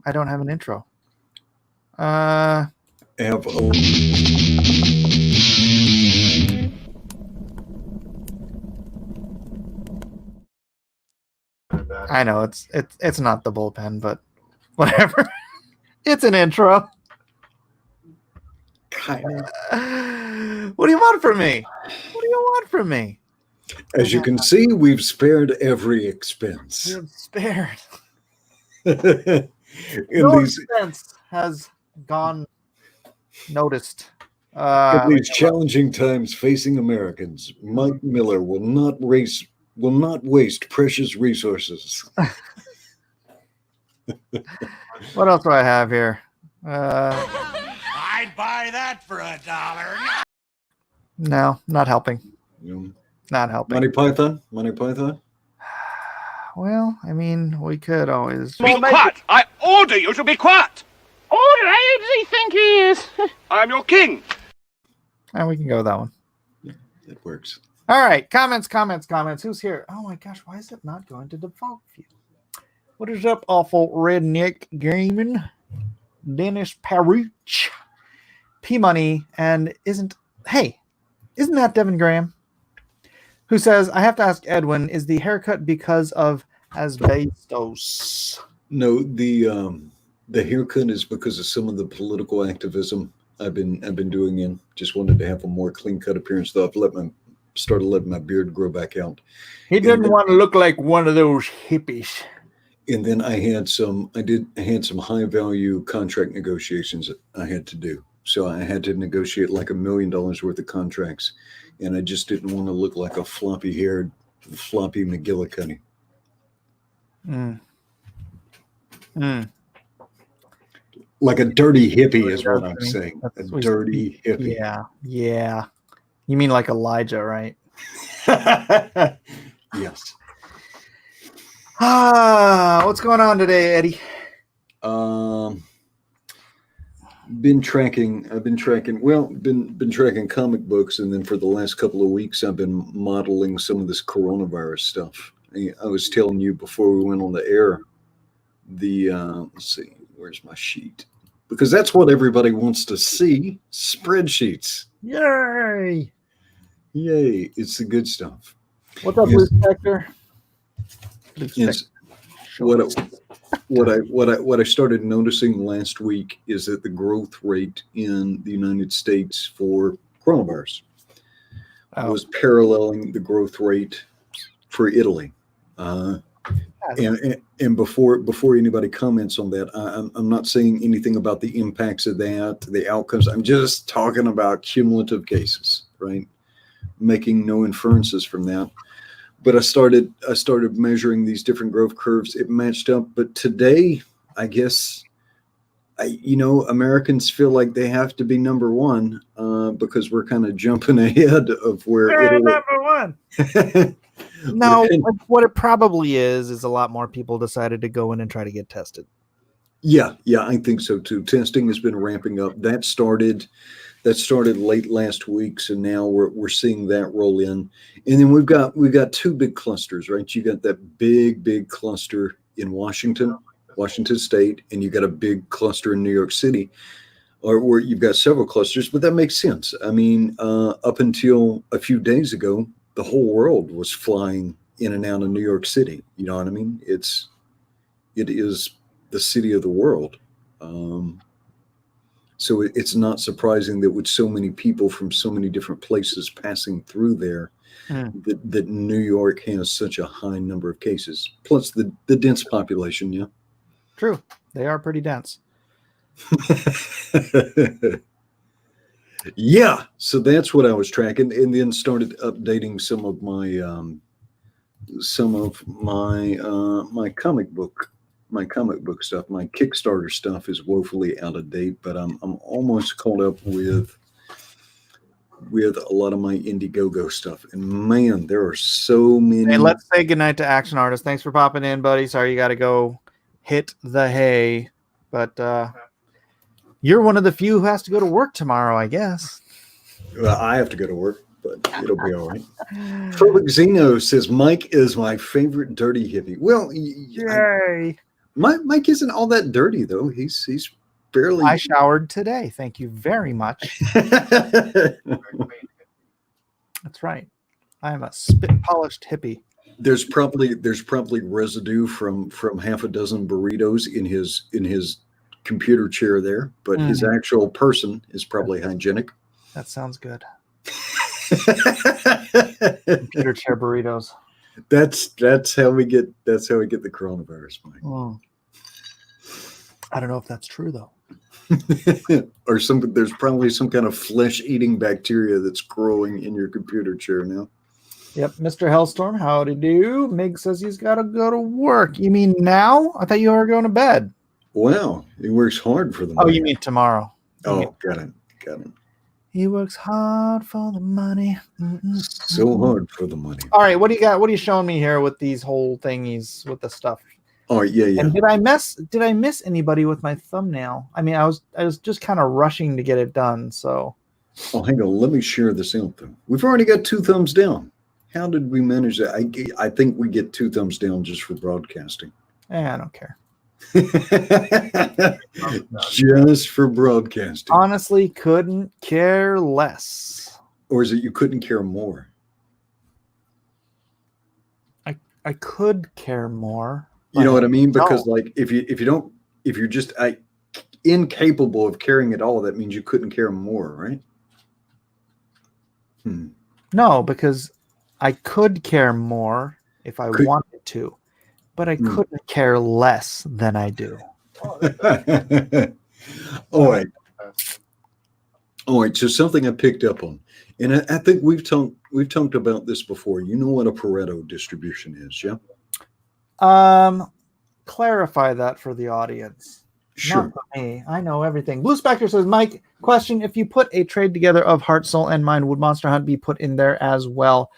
I don't have an intro. Have I know it's not the bullpen, but whatever. It's an intro. kind of. What do you want from me? What do you want from me? As you can see, we've spared every expense. You're spared. In No these expense has gone noticed. in these challenging times facing Americans, Mike Miller will not waste precious resources. What else do I have here? I'd buy that for $1. No, not helping. You Not know, helping. Monty Python? Monty Python? Well, I mean, we could always. Be quiet! I order you to be quiet! Order? Who does he think he is? I'm your king. And we can go with that one. It works. All right. Comments. Who's here? Oh my gosh, why is it not going to default view? What is up, awful redneck gaming? Dennis Paruch, P Money, and isn't that Devin Graham? Who says, I have to ask Edwin, is the haircut because of asbestos? No, the haircut is because of some of the political activism I've been doing. In just wanted to have a more clean cut appearance, though. I've started letting my beard grow back out. He didn't want to look like one of those hippies. And then I had some high value contract negotiations that I had to do. So I had to negotiate like $1 million worth of contracts, and I just didn't want to look like a floppy McGillicuddy. Like a dirty hippie is what I'm saying. A dirty hippie. Yeah. You mean like Elijah, right? Yes. What's going on today, Eddie? Been tracking comic books, and then for the last couple of weeks I've been modeling some of this coronavirus stuff. I was telling you before we went on the air, let's see, where's my sheet? Because that's what everybody wants to see, spreadsheets. Yay! It's the good stuff. What's up, Blue Spectre? Yes. What I started noticing last week is that the growth rate in the United States for coronavirus was paralleling the growth rate for Italy. And before anybody comments on that, I'm not saying anything about the impacts of that, the outcomes. I'm just talking about cumulative cases, right? Making no inferences from that. But I started measuring these different growth curves. It matched up. But today, I guess, Americans feel like they have to be number one because we're kind of jumping ahead of where Italy. Number one. No, what it probably is a lot more people decided to go in and try to get tested. Yeah, I think so too. Testing has been ramping up. That started late last week, so now we're seeing that roll in. And then we've got two big clusters, right? You got that big cluster in Washington State, and you got a big cluster in New York City, or where you've got several clusters, but that makes sense. I mean, up until a few days ago, the whole world was flying in and out of New York City. You know what I mean? It is the city of the world. So it's not surprising that with so many people from so many different places passing through there, that New York has such a high number of cases. Plus the dense population, yeah. True. They are pretty dense. Yeah. So that's what I was tracking, and then started updating some of my comic book stuff. My Kickstarter stuff is woefully out of date, but I'm almost caught up with a lot of my Indiegogo stuff. And man, there are so many. Hey, let's say goodnight to Action Artist. Thanks for popping in, buddy. Sorry you got to go hit the hay, but you're one of the few who has to go to work tomorrow, I guess. Well, I have to go to work, but it'll be all right. Phobic Zeno says Mike is my favorite dirty hippie. Well, yay! Mike isn't all that dirty though. He's barely. I showered today. Thank you very much. That's right. I am a spit polished hippie. There's probably residue from half a dozen burritos in his computer chair there, but his actual person is probably hygienic. That sounds good. Computer chair burritos. That's how we get the coronavirus, Mike. I don't know if that's true though. Or there's probably some kind of flesh-eating bacteria that's growing in your computer chair now. Yep, Mr. Hellstorm, howdy do. Mig says he's got to go to work. You mean now? I thought you were going to bed. Wow, he works hard for the money. Oh, you mean tomorrow? Oh, got it. He works hard for the money. So hard for the money. All right, what do you got? What are you showing me here with these whole thingies with the stuff? Oh, yeah. And did I miss anybody with my thumbnail? I mean, I was just kind of rushing to get it done. So. Oh, hang on. Let me share this out though. We've already got 2 thumbs down. How did we manage that? I think we get 2 thumbs down just for broadcasting. I don't care. Just for broadcasting. Honestly, couldn't care less. Or is it you couldn't care more? I could care more. You know what I mean? Because like if you're just incapable of caring at all, that means you couldn't care more, right? No, because I could care more if I wanted to, but I couldn't care less than I do. All right. So something I picked up on, and I think we've talked about this before. You know what a Pareto distribution is, yeah? Clarify that for the audience. Sure. Not for me. I know everything. Blue Spectre says, Mike, question: if you put a trade together of Heart, Soul, and Mind, would Monster Hunt be put in there as well?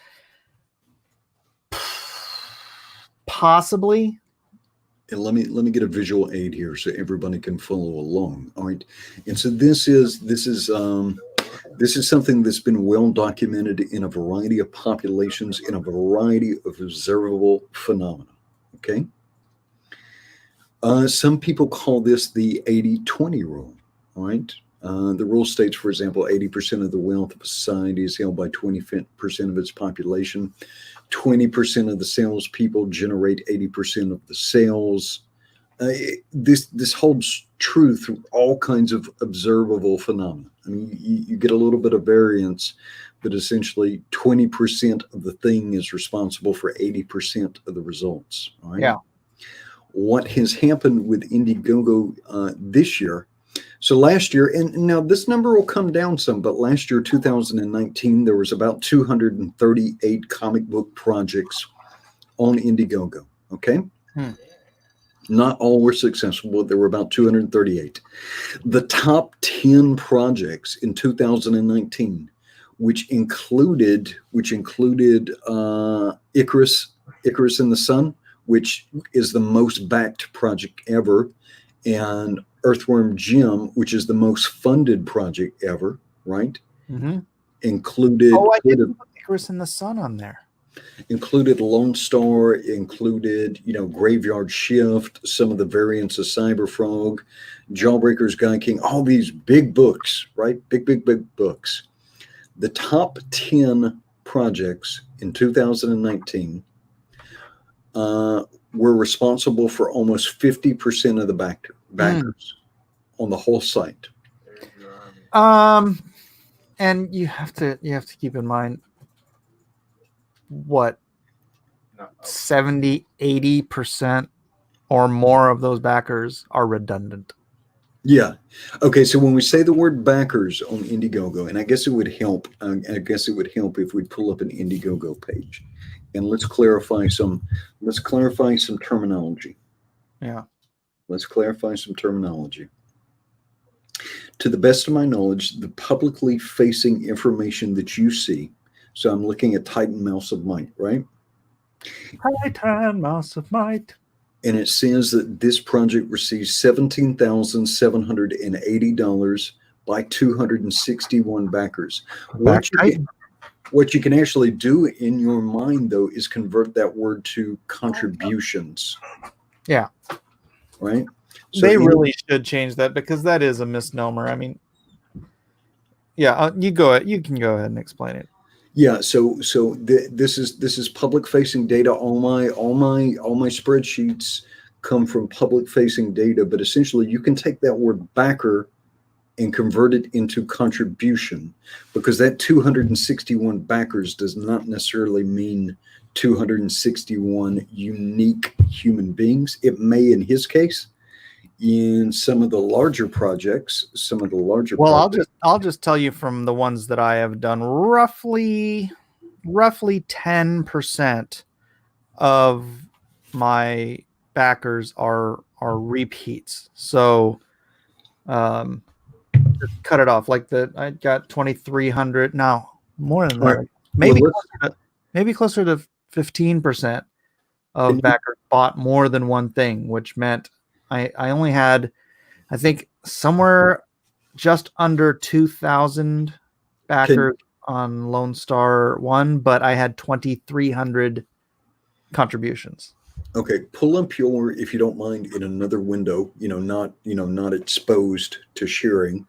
Possibly. And let me get a visual aid here so everybody can follow along. All right. And so this is something that's been well documented in a variety of populations, in a variety of observable phenomena. Okay. Some people call this the 80-20 rule. All right. The rule states, for example, 80% of the wealth of a society is held by 20% of its population. 20% of the salespeople generate 80% of the sales. This holds true through all kinds of observable phenomena. I mean, you get a little bit of variance, but essentially 20% of the thing is responsible for 80% of the results. All right? Yeah. What has happened with Indiegogo this year? So last year, and now this number will come down some, but last year, 2019, there was about 238 comic book projects on Indiegogo, okay? Not all were successful, but there were about 238. The top 10 projects in 2019, which included Icarus in the Sun, which is the most backed project ever, and Earthworm Jim, which is the most funded project ever, right? Included. Oh, I did put Icarus in the Sun on there. Included Lone Star, included, Graveyard Shift, some of the variants of Cyberfrog, Jawbreakers, Guy King, all these big books, right? Big books. The top 10 projects in 2019 were responsible for almost 50% of the backers on the whole site. And you have to keep in mind what 70-80% or more of those backers are redundant. Yeah. Okay. So when we say the word backers on Indiegogo, and I guess it would help. If we'd pull up an Indiegogo page, and let's clarify some terminology. Yeah. Let's clarify some terminology. To the best of my knowledge, the publicly facing information that you see. So I'm looking at Titan Mouse of Might, right? Titan Mouse of Might. And it says that this project receives $17,780 by 261 backers. What you can actually do in your mind, though, is convert that word to contributions. Yeah. right? So They really should change that because that is a misnomer. I mean, yeah, you can go ahead and explain it. Yeah, this is public facing data. All my spreadsheets come from public facing data, but essentially you can take that word backer and convert it into contribution, because that 261 backers does not necessarily mean 261 unique human beings. It may in his case. In some of the larger projects, Well, I'll just tell you from the ones that I have done, roughly 10% of my backers are repeats. So just cut it off. Like I got 2,300 now, more than that. Right. Maybe closer to 15% of backers bought more than one thing, which meant I only had, I think, somewhere just under 2,000 backers on Lone Star 1, but I had 2,300 contributions. Okay, pull up your, if you don't mind, in another window, not exposed to sharing,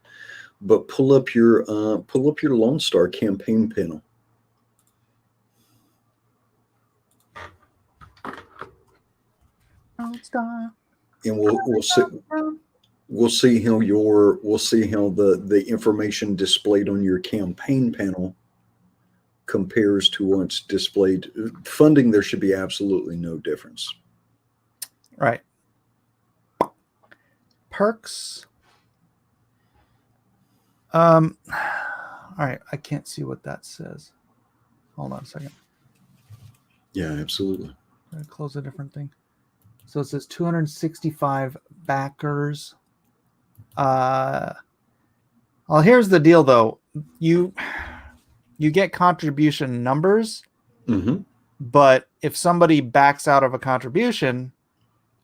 but pull up your Lone Star campaign panel. Lone Star. And we'll see how the information displayed on your campaign panel compares to what's displayed. Funding, there should be absolutely no difference. Right. Perks. All right, I can't see what that says. Hold on a second. Yeah, absolutely. I'm gonna close a different thing. So it says 265 backers. Well, here's the deal, though. You get contribution numbers, but if somebody backs out of a contribution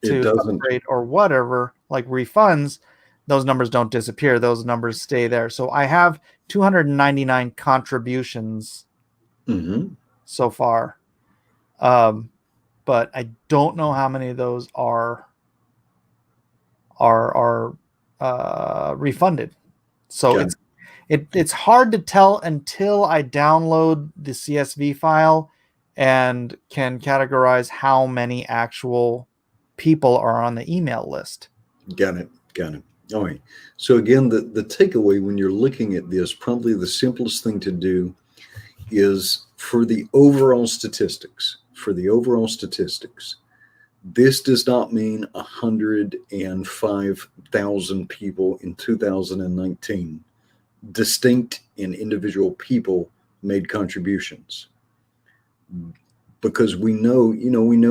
to upgrade or whatever, like refunds, those numbers don't disappear. Those numbers stay there. So I have 299 contributions so far. But I don't know how many of those are refunded. So it's hard to tell until I download the CSV file and can categorize how many actual people are on the email list. Got it. All right. So again, the takeaway when you're looking at this, probably the simplest thing to do is for the overall statistics, this does not mean 105,000 people in 2019, distinct and individual people, made contributions. Because we know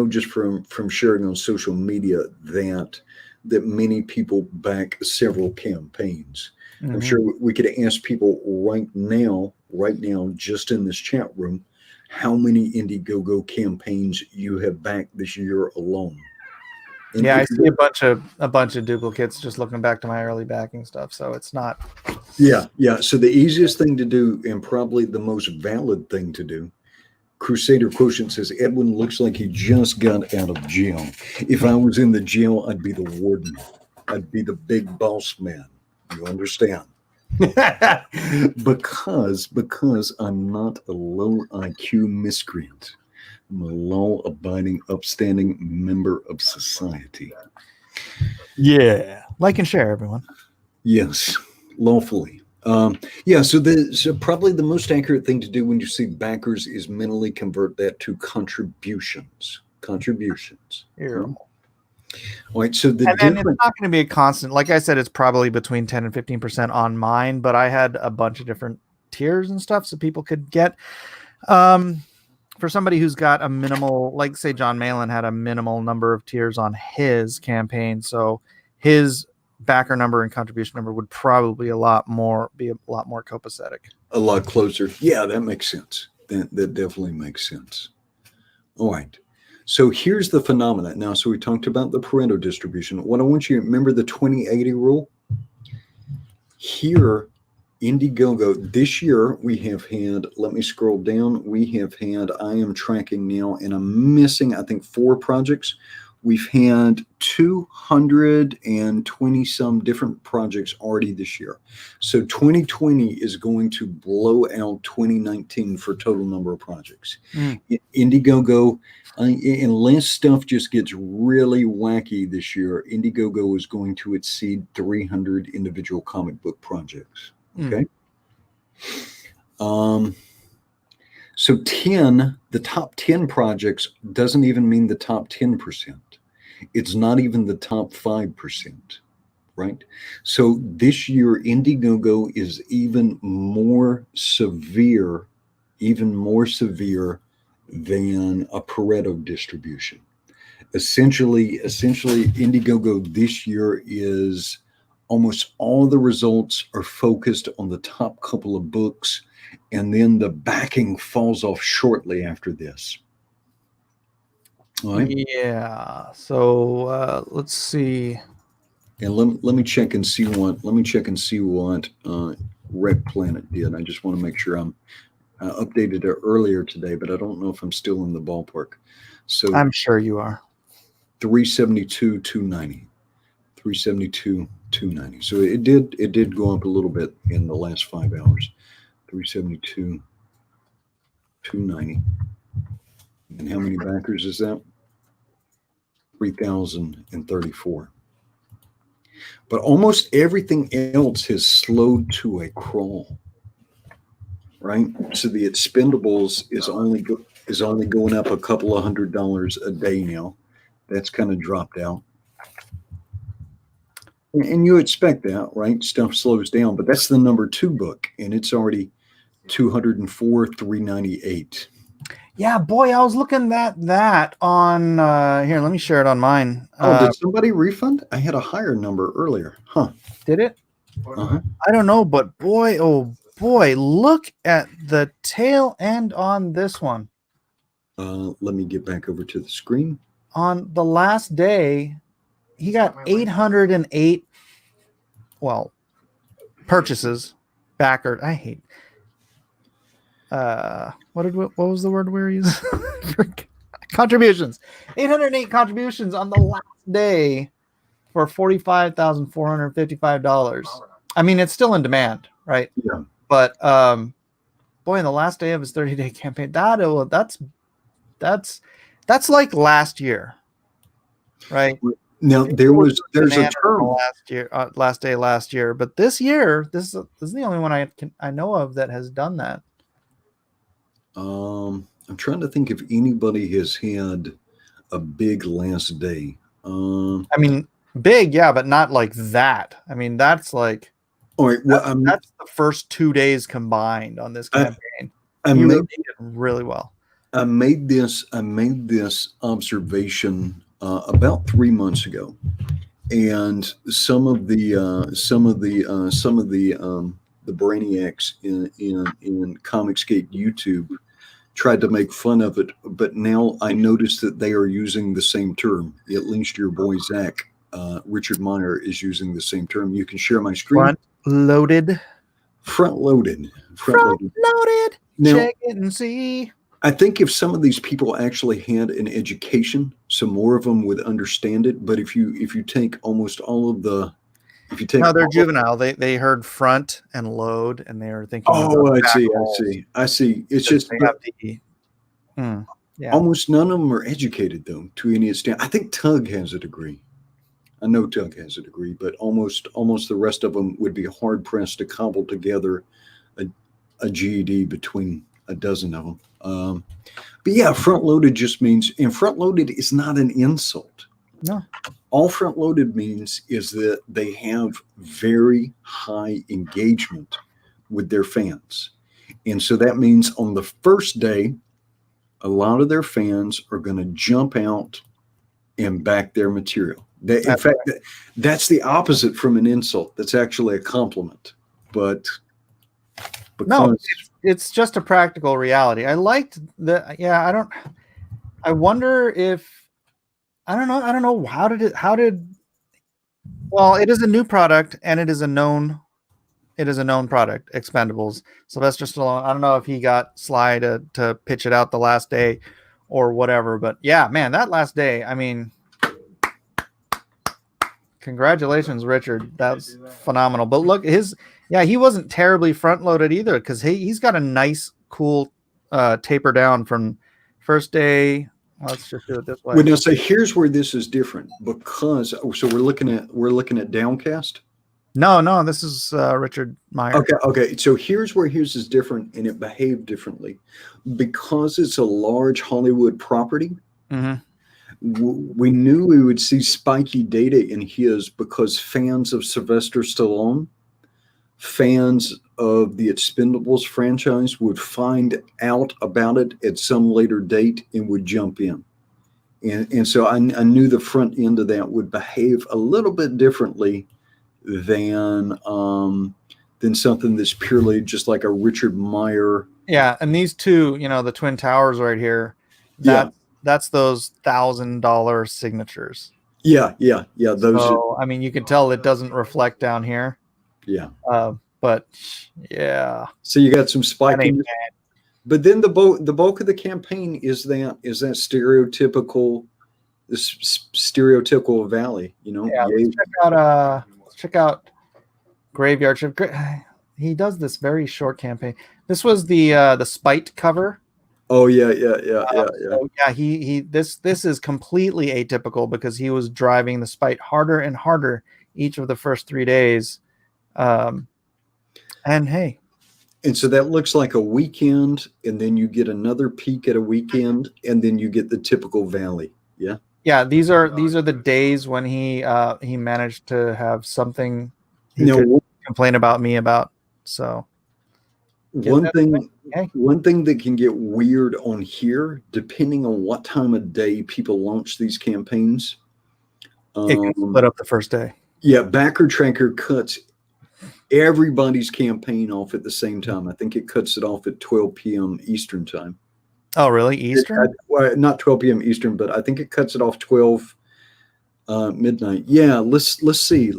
just from sharing on social media that many people back several campaigns. I'm sure we could ask people right now, just in this chat room, how many Indiegogo campaigns you have backed this year alone. And yeah, I see a bunch of duplicates just looking back to my early backing stuff. So it's not. Yeah. So the easiest thing to do, and probably the most valid thing to do, Crusader Quotient says, Edwin looks like he just got out of jail. If I was in the jail, I'd be the warden. I'd be the big boss man. You understand? because I'm not a low IQ miscreant. I'm a law-abiding, upstanding member of society. Yeah. Like and share, everyone. Yes, lawfully. So probably the most accurate thing to do when you see backers is mentally convert that to contributions. Here. All right, so then it's not going to be a constant. Like I said, it's probably between 10 and 15% on mine, but I had a bunch of different tiers and stuff so people could get. For somebody who's got a minimal, like say John Malin had a minimal number of tiers on his campaign, so his backer number and contribution number would probably be a lot more copacetic. A lot closer. Yeah, that makes sense. That definitely makes sense. All right. So here's the phenomenon. Now, so we talked about the Pareto distribution. What I want you to remember, the 20-80 rule. Here, Indiegogo, this year we have had, let me scroll down, I am tracking now, and I'm missing, I think, 4 projects We've had 220 some different projects already this year. So 2020 is going to blow out 2019 for total number of projects. Indiegogo, unless stuff just gets really wacky this year, Indiegogo is going to exceed 300 individual comic book projects. Okay. So the top 10 projects doesn't even mean the top 10%. It's not even the top 5%, right? So this year, Indiegogo is even more severe than a Pareto distribution. Essentially, Indiegogo this year is almost all the results are focused on the top couple of books, and then the backing falls off shortly after this. All right. Yeah. So let's see. And let me check and see what Red Planet did. I just want to make sure I updated it earlier today, but I don't know if I'm still in the ballpark. So I'm sure you are. 372,290. 372,290. So it did go up a little bit in the last 5 hours. 372,290. And how many backers is that? 3,034. But almost everything else has slowed to a crawl, right? So the expendables is only going up a couple of $100 a day now. That's kind of dropped out. And you expect that, right? Stuff slows down, but that's the number 2 book, and it's already 204, 398. Yeah, boy, I was looking at that on here. Let me share it on mine. Did somebody refund? I had a higher number earlier. Huh? Did it? Uh-huh. I don't know, but boy, oh boy, look at the tail end on this one. Let me get back over to the screen. On the last day, he got 808 purchases. Backer. I hate. What was the word we were using? Contributions. 808 contributions on the last day for $45,455. I mean, it's still in demand, right? Yeah. But boy, in the last day of his 30-day campaign, that's like last year, right? Now there's a term last day last year, but this year, this is the only one I know of that has done that. I'm trying to think if anybody has had a big last day. I mean, big, yeah, but not like that. I mean, that's like, all right. Well, that's the first 2 days combined on this campaign. I You made really did really well. I made this observation about 3 months ago, and some of the brainiacs in Comicsgate YouTube tried to make fun of it, but now I noticed that they are using the same term. At least your boy Zach, Richard Meyer, is using the same term. You can share my screen. Front loaded. Now, check it and see. I think if some of these people actually had an education, some more of them would understand it. But if you take almost all of the, no, they're juvenile. They heard front and load, and they were thinking. Oh, I see. It's just yeah. Almost none of them are educated though to any extent. I think Tug has a degree. I know Tug has a degree, but almost the rest of them would be hard pressed to cobble together a GED between a dozen of them. But yeah, front loaded just means, and front loaded is not an insult. No. All front loaded means is that they have very high engagement with their fans. And so that means on the first day, a lot of their fans are going to jump out and back their material. In fact, that's the opposite from an insult. That's actually a compliment. But no, it's just a practical reality. I liked that. Yeah, I wonder if, I don't know. Well, it is a new product and it is a known product, Expendables. Sylvester Stallone, I don't know if he got Sly to pitch it out the last day or whatever, but yeah, man, that last day, I mean, Congratulations, Richard. That's phenomenal. But look, he wasn't terribly front loaded either, because he's got a nice, cool taper down from first day. Let's just do it this way. Well, now, so here's where this is different, because so we're looking at Downcast. No, this is Richard Meyer. Okay. So here's where his is different, and it behaved differently because it's a large Hollywood property. Mm-hmm. We knew we would see spiky data in his because fans of Sylvester Stallone, fans of the Expendables franchise would find out about it at some later date and would jump in. And so I knew the front end of that would behave a little bit differently than something that's purely just like a Richard Meyer. Yeah, and these two, the Twin Towers right here, that's those $1,000 signatures. Yeah. Those. So, I mean, you can tell it doesn't reflect down here. Yeah. But yeah. So you got some spiking. But then the bulk of the campaign is that stereotypical valley. Yeah. Let's check out Graveyard Shift. He does this very short campaign. This was the Spite cover. Oh yeah. So, this is completely atypical because he was driving the Spite harder and harder each of the first 3 days. And so that looks like a weekend, and then you get another peak at a weekend, and then you get the typical valley. Yeah. Yeah, these are the days when he managed to have something he could complain about me about. So one thing that can get weird on here, depending on what time of day people launch these campaigns, it can split up the first day. Yeah, Backer Tracker cuts everybody's campaign off at the same time. I think it cuts it off at 12 p.m. Eastern time. Oh, really? Eastern? Not 12 p.m. Eastern, but I think it cuts it off 12 midnight. Yeah, let's see.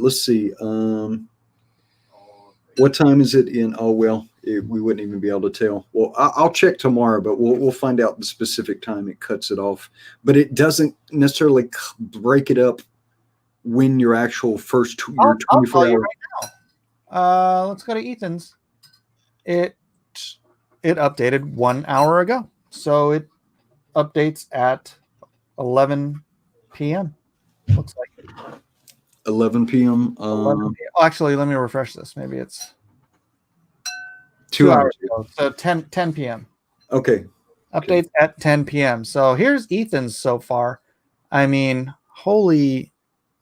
What time is it in? Oh, well, we wouldn't even be able to tell. Well, I'll check tomorrow, but we'll find out the specific time it cuts it off. But it doesn't necessarily break it up when your actual your 24 hours. Right now. Let's go to Ethan's. It updated 1 hour ago. So it updates at 11 p.m. Looks like 11 p.m. Actually, let me refresh this. Maybe it's 2 hours ago. So 10 p.m. Okay. Updates at 10 p.m. So here's Ethan's so far. I mean, holy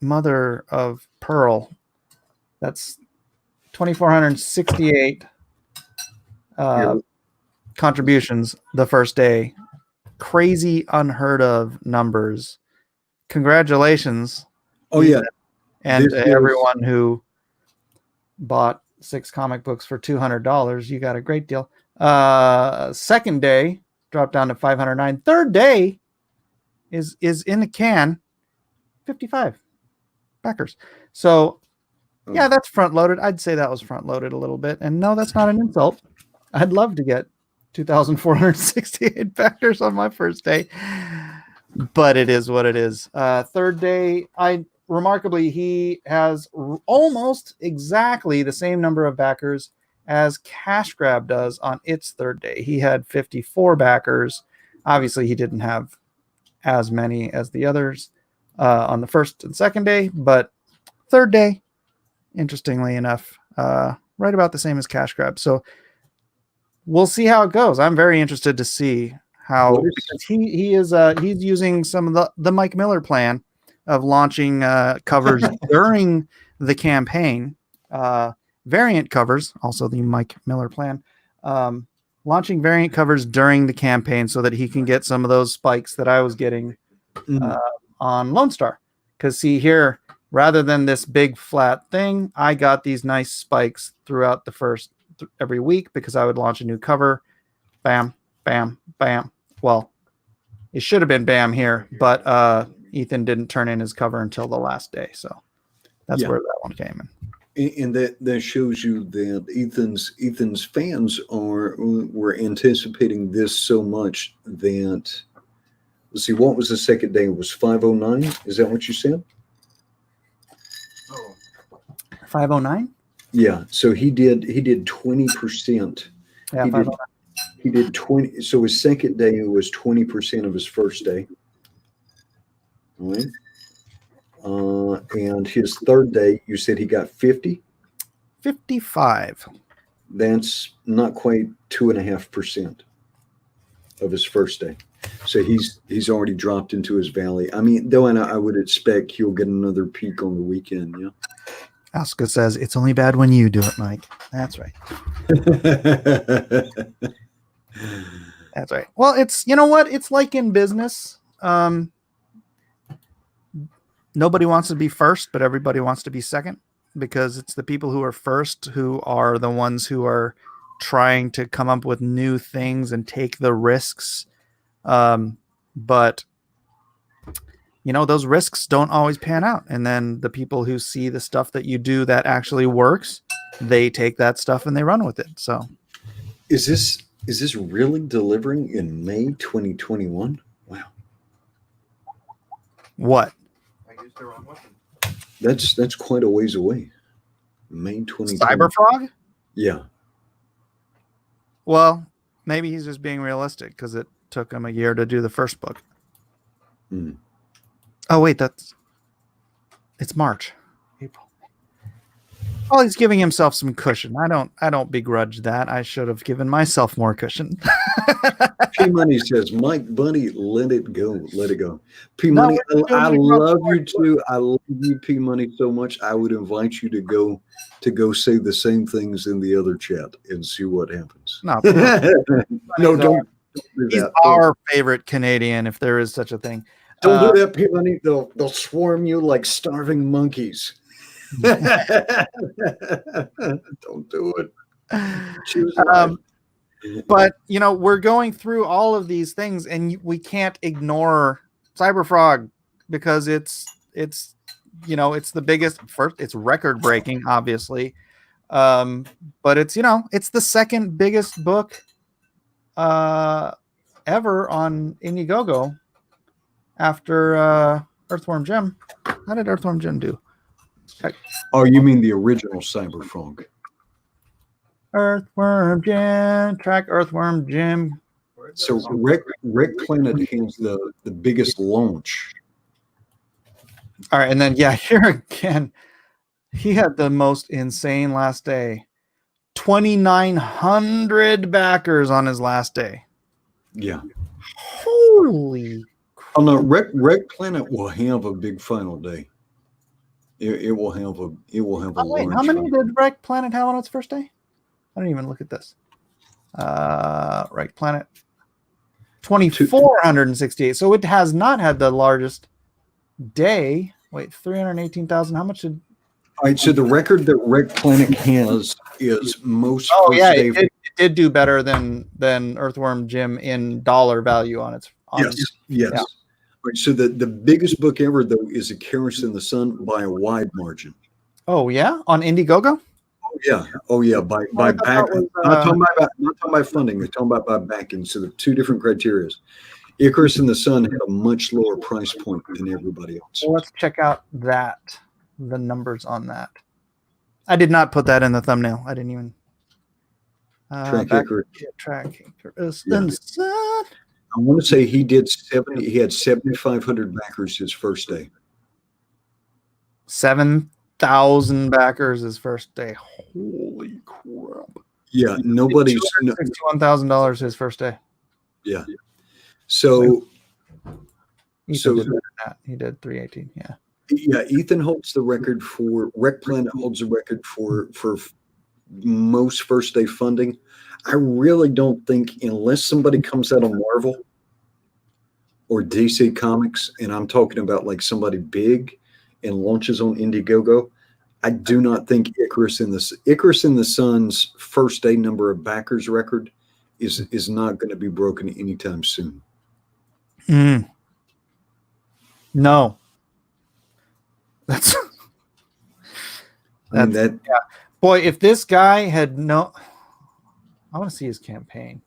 mother of pearl. That's 2,468 contributions the first day. Crazy, unheard of numbers. Congratulations. Oh, yeah. And to everyone who bought 6 comic books for $200, you got a great deal. Second day dropped down to 509. Third day is in the can, 55 backers. So yeah, that's front loaded. I'd say that was front loaded a little bit. And no, that's not an insult. I'd love to get 2,468 backers on my first day, but it is what it is. Third day, remarkably, he has almost exactly the same number of backers as Cash Grab does on its third day. He had 54 backers. Obviously, he didn't have as many as the others on the first and second day, but third day, interestingly enough, right about the same as Cash Grab. So we'll see how it goes. I'm very interested to see how he's using some of the Mike Miller plan of launching covers during the campaign, variant covers, also the Mike Miller plan, launching variant covers during the campaign so that he can get some of those spikes that I was getting on Lone Star. Because see here, rather than this big flat thing, I got these nice spikes throughout the first every week because I would launch a new cover. Bam, bam, bam. Well, it should have been bam here, but Ethan didn't turn in his cover until the last day. So that's where that one came in. And that shows you that Ethan's fans were anticipating this so much that, let's see, what was the second day? It was 509. Is that what you said? 509. Yeah, so he did 20%. Yeah, He did 509. he did 20. So his second day was 20% of his first day. All right. And his third day, you said he got 50. 55. That's not quite 2.5% of his first day. So he's already dropped into his valley. I mean, though, and I would expect he'll get another peak on the weekend. Yeah. Asuka says it's only bad when you do it, Mike. That's right. That's right. Well, it's, you know what? It's like in business. Nobody wants to be first, but everybody wants to be second, because it's the people who are first who are the ones who are trying to come up with new things and take the risks. But you know, those risks don't always pan out. And then the people who see the stuff that you do that actually works, they take that stuff and they run with it. So Is this really delivering in May 2021? Wow. what? That's quite a ways away. May 2020. Cyberfrog? Yeah. Well, maybe he's just being realistic because it took him a year to do the first book. Hmm. Oh, wait, it's March, April. Oh, he's giving himself some cushion. I don't begrudge that. I should have given myself more cushion. P Money says, Mike Bunny, let it go. Let it go. P No, Money, we're I doing love you too. I love you, P Money, so much. I would invite you to go say the same things in the other chat and see what happens. No, No, don't do he's that. our favorite Canadian, if there is such a thing. Don't do that, P Money. They'll swarm you like starving monkeys. Don't do it. Choose life. But you know, we're going through all of these things, and we can't ignore Cyberfrog because it's you know, it's the biggest. First, it's record breaking, obviously, but it's, you know, it's the second biggest book ever on Indiegogo after Earthworm Jim. How did Earthworm Jim do? Check. Oh, you mean the original Cyberfrog? Earthworm Jim, track Earthworm Jim. So Wreck Planet has the biggest launch. All right, and then yeah, here again, he had the most insane last day. 2,900 backers on his last day. Yeah. Holy! Oh no, Wreck Planet will have a big final day. It will have a Oh, wait, large how many final. did Wreck Planet have on its first day? I didn't even look at this. Wreck Planet, 2,468. So it has not had the largest day. Wait, 318,000. How much did? All right, so the record that Wreck Planet has is most Oh first yeah, day. it did do better than Earthworm Jim in dollar value on its. Yes. Yeah. All right, so the biggest book ever though is A Caress in the Sun by a wide margin. Oh yeah, on Indiegogo. Oh yeah, by I thought back. that was, Not talking about funding. We're talking about by backing. So the two different criteria. Icarus in the Sun had a much lower price point than everybody else. Well, let's check out the numbers on that. I did not put that in the thumbnail. I didn't even. Track Icarus. Track Icarus Yeah. in the Sun. I want to say he did 70. He had 7,500 backers his first day. 7,000 backers his first day. Holy crap! Yeah, nobody's. $61,000 his first day. Yeah. So. Ethan did better than that. He did 318. Yeah. Yeah, Ethan holds the record for Wreck Planet holds the record for most first day funding. I really don't think, unless somebody comes out of Marvel or DC Comics, and I'm talking about like somebody big and launches on Indiegogo, I do not think Icarus in the Sun's first day number of backers record is not going to be broken anytime soon. No. That's I mean, that yeah. Boy, if this guy had I want to see his campaign,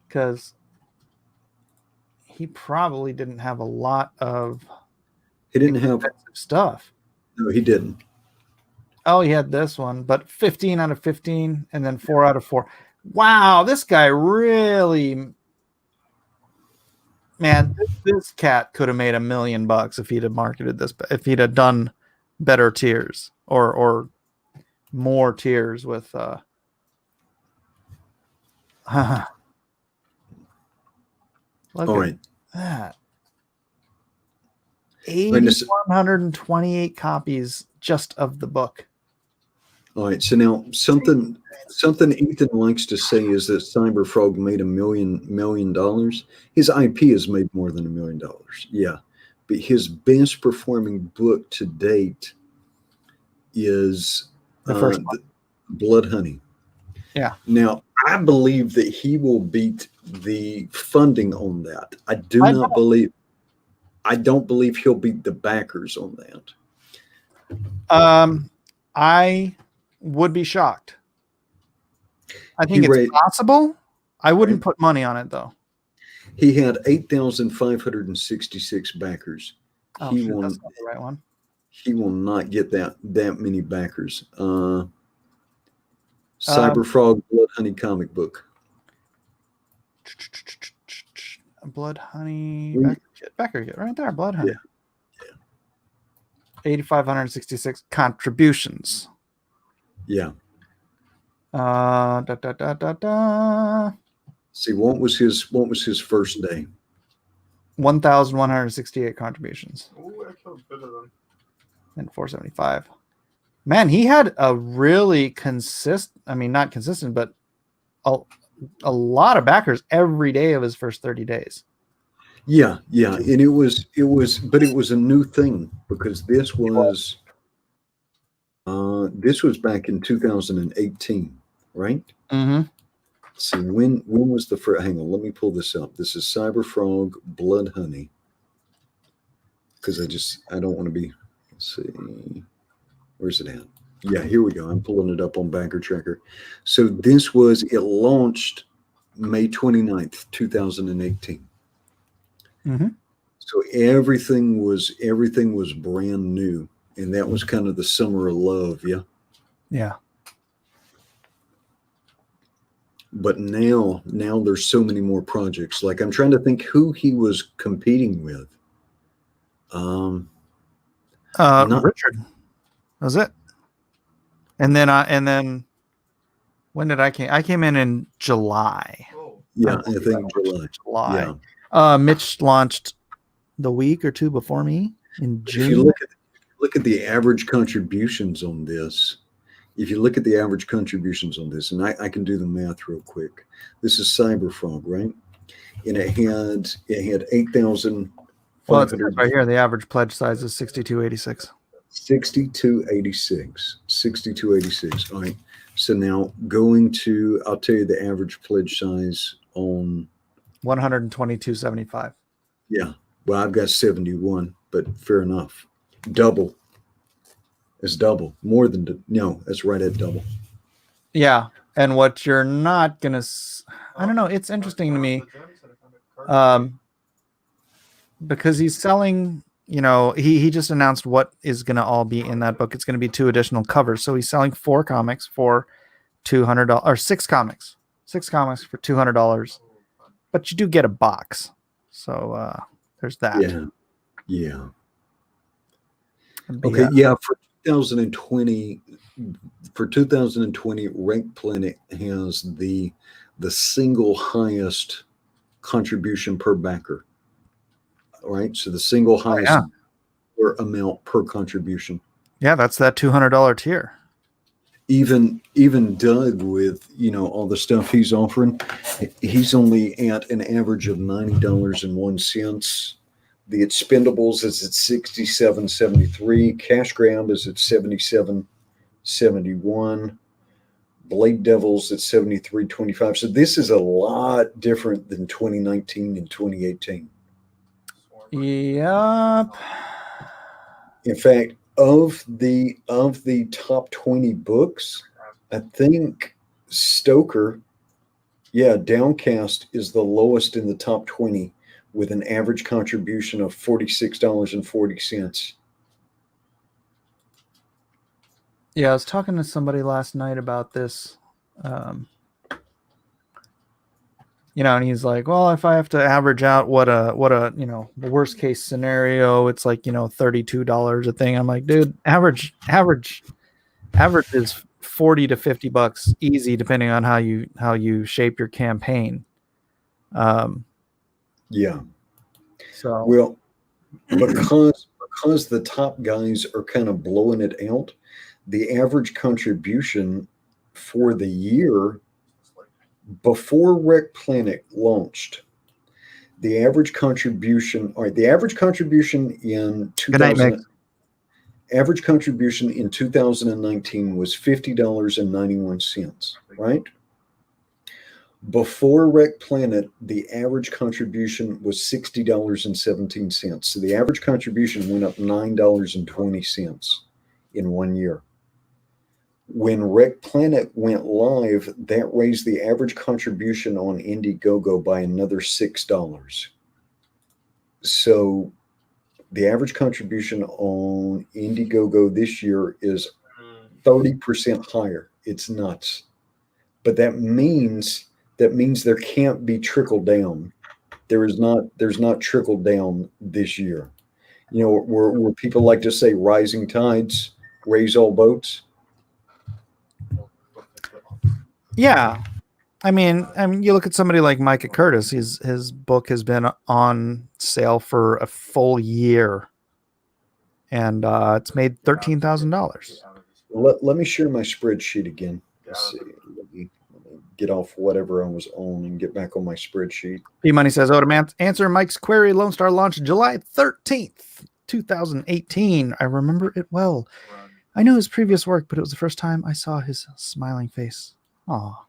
because he probably didn't have a lot of he didn't have. expensive stuff. No, he didn't. Oh, he had this one, but 15 out of 15 and then 4 out of 4. Wow, this guy really, man, this cat could have made $1 million if he'd have marketed this, if he'd have done better tiers or more tiers with look All right. at that. Right, this- 8,128 copies just of the book. All right. So now something Ethan likes to say is that Cyberfrog made $1 million. His IP has made more than $1 million. Yeah. But his best performing book to date is The first one. Blood Honey. Yeah. Now, I believe that he will beat the funding on that. I don't believe he'll beat the backers on that. I would be shocked. I think it's possible. I wouldn't put money on it though. He had 8,566 backers. Oh, That's not the right one. He will not get that many backers. Cyberfrog Blood Honey comic book. Blood Honey Becker Kit right there. Blood Honey. Yeah. 8,566 contributions. Yeah. See, what was his first day? 1,168 contributions. And 475. Man, he had a really not consistent, but a lot of backers every day of his first 30 days. Yeah. And it was a new thing because this was back in 2018, right? Mm-hmm. See, when was the first? Hang on, let me pull this up. This is Cyberfrog Blood Honey. Because I don't want to be. Let's see, where's it at? Yeah, here we go. I'm pulling it up on Backer Tracker. So it launched May 29th, 2018. Mm-hmm. So everything was brand new, and that was kind of the summer of love, yeah. Yeah. But now there's so many more projects. Like I'm trying to think who he was competing with. Richard. That was it. And then when did I came? I came in July. Yeah, I think July. Yeah. Mitch launched the week or two before me in June. If you look at the average contributions on this, and I can do the math real quick. This is Cyberfrog, right? And it had 8,000. Well, it's right here. The average pledge size is 62.86. 62.86. All right. So now I'll tell you the average pledge size on 122.75. Yeah. Well, I've got 71, but fair enough. Double. It's double. More than no, that's right at double. Yeah. And what you're not gonna, I don't know. It's interesting to me, because he's selling. He just announced what is going to all be in that book. It's going to be 2 additional covers. So he's selling 4 comics for $200, or 6 comics for $200. But you do get a box. So there's that. Yeah. Okay. Yeah. For 2020, Rank Planet has the single highest contribution per backer. All right, so the single highest amount per contribution. Yeah, that's that $200 tier. Even Doug, with all the stuff he's offering, he's only at an average of $90.01. The Expendables is at $67.73. Cash Grab is at $77.71. Blade Devils at $73.25. So this is a lot different than 2019 and 2018. Yep. In fact, of the top 20 books, I think Stoker, Downcast is the lowest in the top 20 with an average contribution of $46.40. Yeah, I was talking to somebody last night about this. Um, and he's like, well, if I have to average out what a the worst case scenario, it's like, $32 a thing. I'm like, dude, average is 40 to $50 easy, depending on how you shape your campaign. Yeah. So Well, because the top guys are kind of blowing it out, the average contribution for the year before Rec Planet launched, the average contribution in good night, Mick. 2019 was $50.91, right? Before Rec Planet, the average contribution was $60.17. So the average contribution went up $9.20 in 1 year. When Rec Planet went live, that raised the average contribution on Indiegogo by another $6. So the average contribution on Indiegogo this year is 30% higher. It's nuts. But that means there can't be trickle down. There's not trickle down this year. Where people like to say rising tides raise all boats. Yeah. I mean, you look at somebody like Micah Curtis. His book has been on sale for a full year, and it's made $13,000. Let me share my spreadsheet again. Let's see. Let me get off whatever I was on and get back on my spreadsheet. P-Money says, to answer Mike's query, Lone Star launched July 13th, 2018. I remember it well. I knew his previous work, but it was the first time I saw his smiling face. Aw.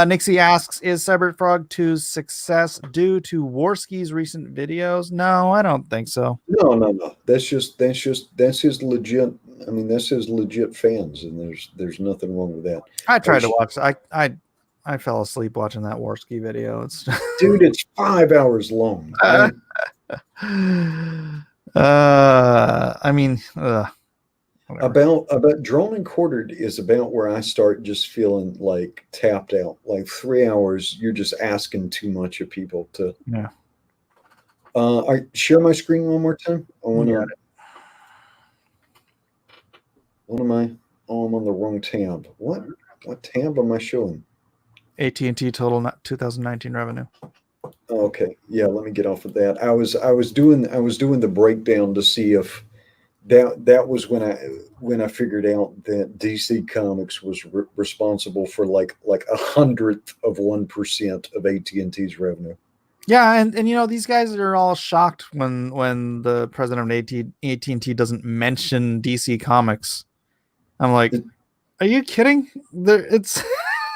Nixie asks, is Cyberfrog 2's success due to Warski's recent videos? No, I don't think so. No. That's his legit. I mean, that's his legit fans, and there's nothing wrong with that. I tried to watch. I fell asleep watching that Warski video. It's dude, it's 5 hours long. About Drawn and Quartered is about where I start just feeling like tapped out. Like 3 hours, you're just asking too much of people to. Yeah. I share my screen one more time. I want to. What am I? Oh, I'm on the wrong tab. What tab am I showing? AT&T total 2019 revenue. Okay, yeah. Let me get off of that. I was doing the breakdown to see if that was when I figured out that DC Comics was responsible for like 100% of AT&T's revenue. Yeah, and these guys are all shocked when the president of AT&T doesn't mention DC Comics. I'm like, are you kidding? It's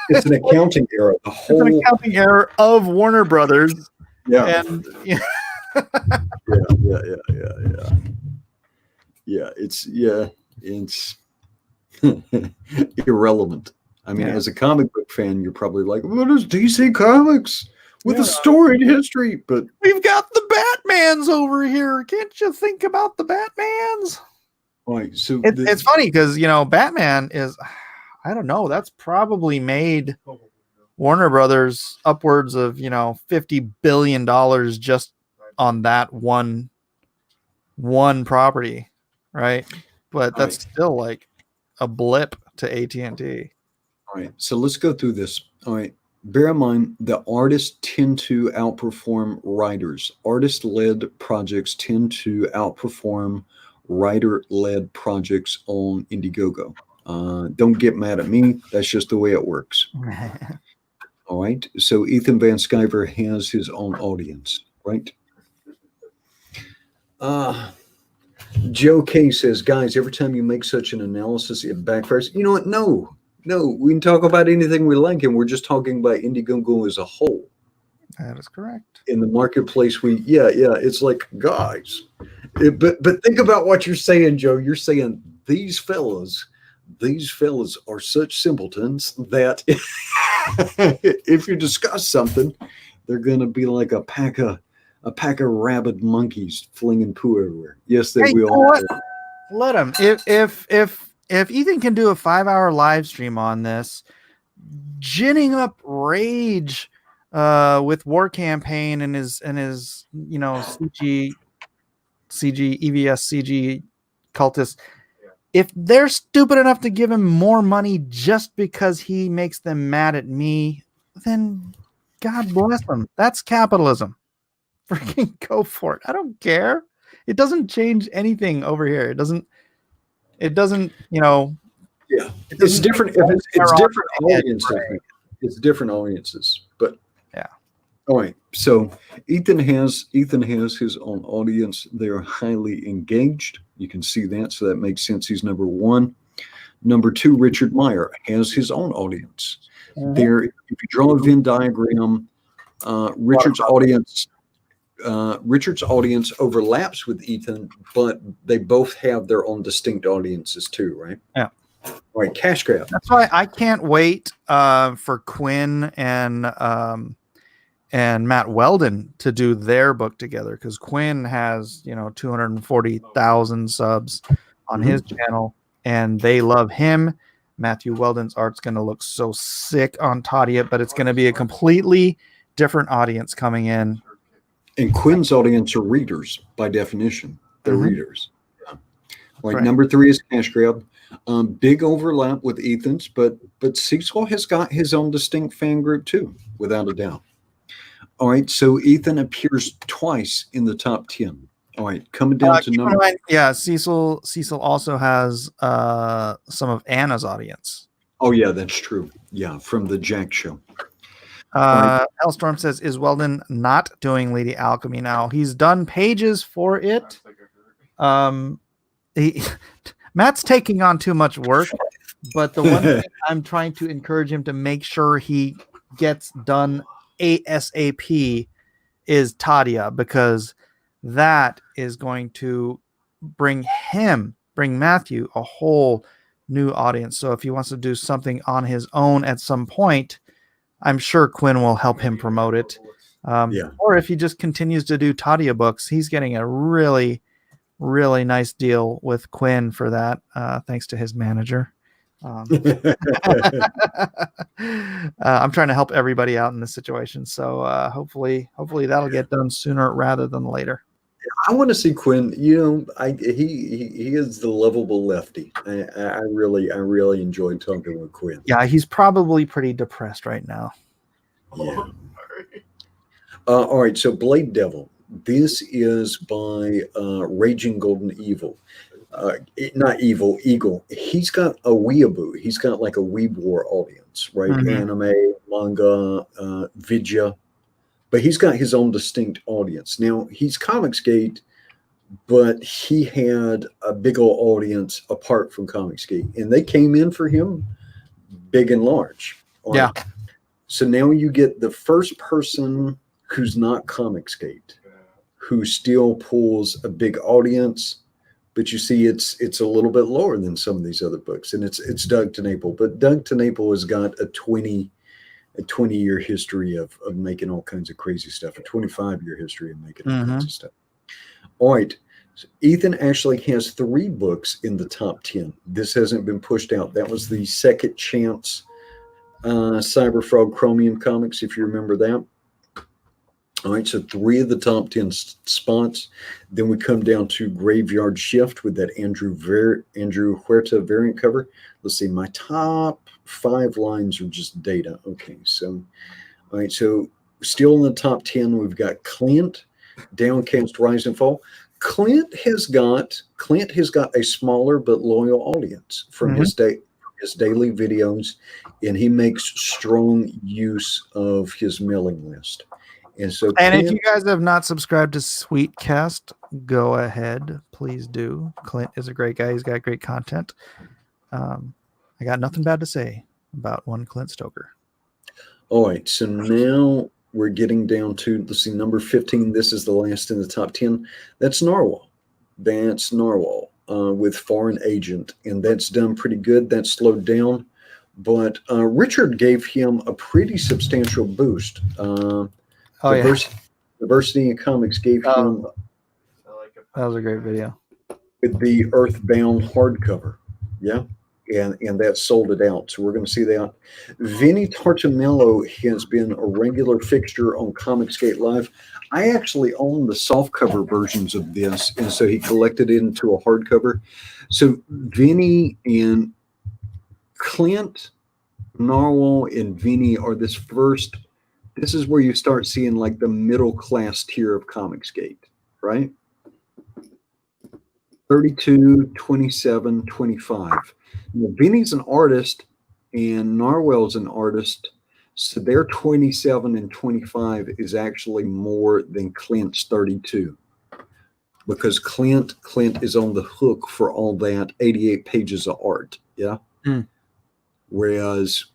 an accounting error. It's an accounting error of Warner Brothers. Yeah. And yeah. It's irrelevant. I mean, as a comic book fan, you're probably like, what is DC Comics with a storied history? But we've got the Batmans over here. Can't you think about the Batmans? Right. So it's funny because Batman is, I don't know, that's probably made Warner Brothers upwards of $50 billion just on that one property, right? But that's still like a blip to AT&T. All right, so let's go through this. All right, bear in mind the artists tend to outperform writers. Artist-led projects tend to outperform writer-led projects on Indiegogo. Don't get mad at me. That's just the way it works. All right. So Ethan Van Sciver has his own audience, right? Joe K says, guys, every time you make such an analysis, it backfires. You know what? No, we can talk about anything we like, and we're just talking about Indiegogo as a whole. That is correct. In the marketplace, it's like, guys, but think about what you're saying, Joe. You're saying these fellas are such simpletons that if you discuss something, they're going to be like a pack of rabid monkeys flinging poo everywhere. Yes, they will. Let him. If Ethan can do a 5-hour live stream on this, ginning up rage with War Campaign and his CG EVS CG cultists, if they're stupid enough to give him more money just because he makes them mad at me, then God bless them. That's capitalism. Freaking go for it. I don't care. It doesn't change anything over here. It doesn't, Yeah, it's different. It's different audiences. It's different audiences, but yeah. All right. So Ethan has his own audience. They are highly engaged. You can see that, so that makes sense. He's number one. Number two, Richard Meyer has his own audience. There, if you draw a Venn diagram, Richard's audience overlaps with Ethan, but they both have their own distinct audiences too, right? Yeah. All right, cash grab. That's why I can't wait for Quinn and Matt Weldon to do their book together, because Quinn has 240,000 subs on his channel, and they love him. Matthew Weldon's art's going to look so sick on Tadia, but it's going to be a completely different audience coming in. And Quinn's audience are readers by definition. They're readers. All right, number three is cash grab. Big overlap with Ethan's, but Cecil has got his own distinct fan group too, without a doubt. All right, so Ethan appears twice in the top 10. All right, coming down to number. Yeah, Cecil also has some of Anna's audience. Oh yeah, that's true. Yeah, from the Jack show. Hellstorm says, is Weldon not doing Lady Alchemy now? He's done pages for it. Matt's taking on too much work, but the one thing I'm trying to encourage him to make sure he gets done ASAP is Tadia, because that is going to bring Matthew a whole new audience. So if he wants to do something on his own at some point, I'm sure Quinn will help him promote it. Or if he just continues to do Tadia books, he's getting a really, really nice deal with Quinn for that, thanks to his manager. I'm trying to help everybody out in this situation, so hopefully that'll get done sooner rather than later. I want to see Quinn. He is the lovable lefty. I really enjoyed talking with Quinn. Yeah, he's probably pretty depressed right now. Yeah. All right, so Blade Devil. This is by Raging Golden Evil. Not Evil, Eagle. He's got a weeaboo. He's got like a weeb war audience, right? Anime, manga, vidya. But he's got his own distinct audience. Now, he's Comicsgate, but he had a big old audience apart from Comicsgate. And they came in for him big and large. Yeah. So now you get the first person who's not Comicsgate, who still pulls a big audience. But you see, it's a little bit lower than some of these other books. And it's Doug TenNapel. But Doug TenNapel has got a 20-year history of making all kinds of crazy stuff, a 25-year history of making all kinds of stuff. All right. So Ethan actually has 3 books in the top 10. This hasn't been pushed out. That was the Second Chance Cyberfrog Chromium comics, if you remember that. All right, so 3 of the top 10 spots. Then we come down to Graveyard Shift with that Andrew Huerta variant cover. Let's see, my top 5 lines are just data. Okay, so, all right, so still in the top 10, we've got Clint, Downcast, Rise and Fall. Clint has got a smaller but loyal audience from his daily videos, and he makes strong use of his mailing list. And so, if you guys have not subscribed to Sweetcast, go ahead, please do. Clint is a great guy. He's got great content. I got nothing bad to say about one Clint Stoker. All right, so now we're getting down to, let's see, number 15. This is the last in the top 10. That's Narwhal. With Foreign Agent, and that's done pretty good. That's slowed down, but Richard gave him a pretty substantial boost. Diversity in Comics gave him. That was a great video. with the Earthbound hardcover. Yeah. And that sold it out. So we're going to see that. Vinny Tartamello has been a regular fixture on Comicsgate Live. I actually own the softcover versions of this, and so he collected it into a hardcover. So Vinny and Clint, Narwhal, and Vinny are this first. This is where you start seeing like the middle class tier of Comicsgate, right? 32, 27, 25. Now, Vinny's an artist and Narwhal's an artist. So their 27 and 25 is actually more than Clint's 32. Because Clint is on the hook for all that 88 pages of art. Yeah. Hmm. Whereas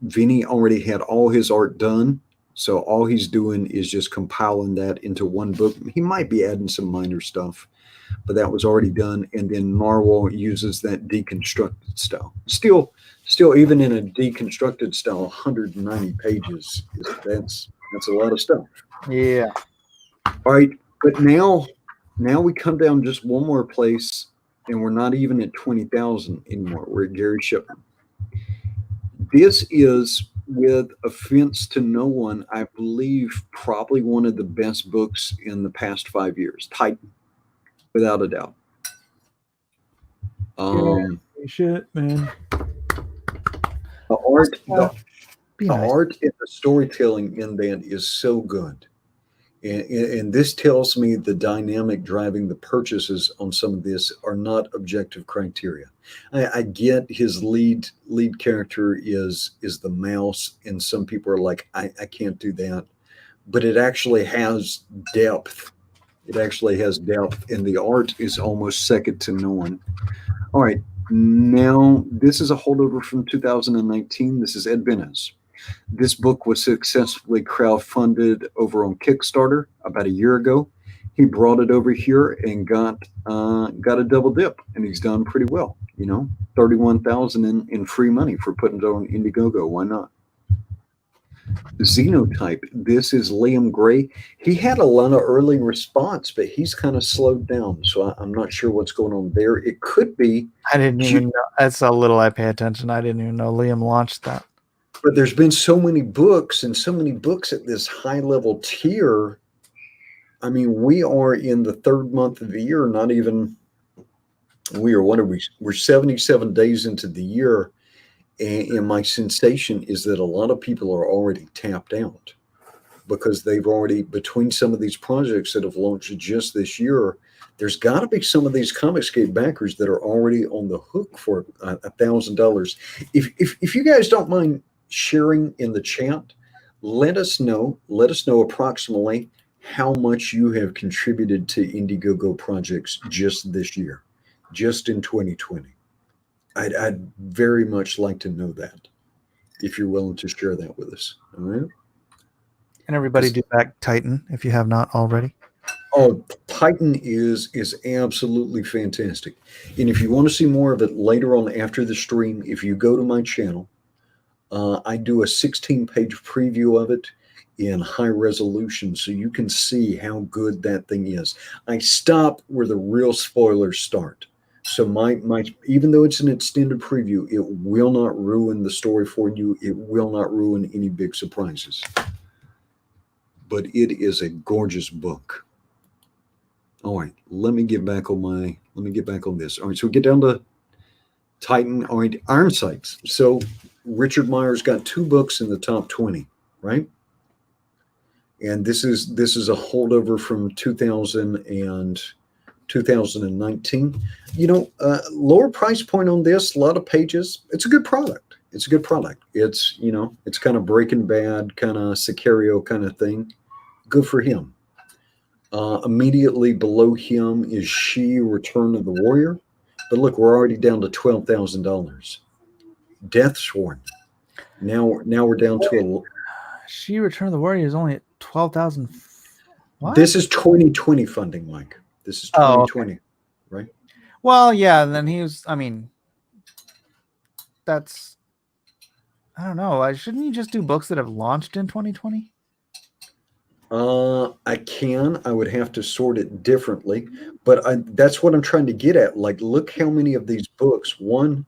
Vinny already had all his art done. So all he's doing is just compiling that into one book. He might be adding some minor stuff, but that was already done. And then Narwhal uses that deconstructed style. Still, even in a deconstructed style, 190 pages. That's a lot of stuff. Yeah. All right, but now we come down just one more place, and we're not even at 20,000 anymore. We're at Gary Shipman. This is, with offense to no one, I believe probably one of the best books in the past 5 years. Titan, without a doubt. Shit, man. The art, Be the nice. art and the storytelling in that is so good. And this tells me the dynamic driving the purchases on some of this are not objective criteria. I get his lead character is the mouse, and some people are like, I can't do that. But it actually has depth. It actually has depth, and the art is almost second to none. All right, now this is a holdover from 2019. This is Ed Benes. This book was successfully crowdfunded over on Kickstarter about a year ago. He brought it over here and got a double dip, and he's done pretty well. 31,000 in free money for putting it on Indiegogo. Why not? Xenotype. This is Liam Gray. He had a lot of early response, but he's kind of slowed down. So I'm not sure what's going on there. It could be. I didn't even know. That's how little I pay attention. I didn't even know Liam launched that. But there's been so many books and so many books at this high level tier. I mean, we are in the third month of the year, not even, we're 77 days into the year. And my sensation is that a lot of people are already tapped out because they've already, between some of these projects that have launched just this year, there's got to be some of these Comicsgate backers that are already on the hook for $1,000. If you guys don't mind sharing in the chat, let us know approximately how much you have contributed to Indiegogo projects just this year, just in 2020. I'd very much like to know that, if you're willing to share that with us. All right. And everybody do back Titan if you have not already. Oh, Titan is absolutely fantastic. And if you want to see more of it later on after the stream, if you go to my channel, I do a 16-page preview of it in high resolution so you can see how good that thing is. I stop where the real spoilers start. So my even though it's an extended preview, it will not ruin the story for you. It will not ruin any big surprises. But it is a gorgeous book. All right, let me get back on this. All right, so we get down to Titan. All right, Iron Sights. So Richard Meyer's got 2 books in the top 20, right? And this is a holdover from 2019. Lower price point on this, a lot of pages. It's a good product. It's kind of Breaking Bad, kind of Sicario kind of thing. Good for him. Immediately below him is She, Return of the Warrior. But look, we're already down to $12,000. Death Sworn. Now we're down to She, Return of the Warrior is only at 12,000. What? This is 2020 funding, Mike. This is 2020, right? Well, yeah, and then that's, I don't know. Shouldn't you just do books that have launched in 2020? I would have to sort it differently, but that's what I'm trying to get at. Like, look how many of these books, 1,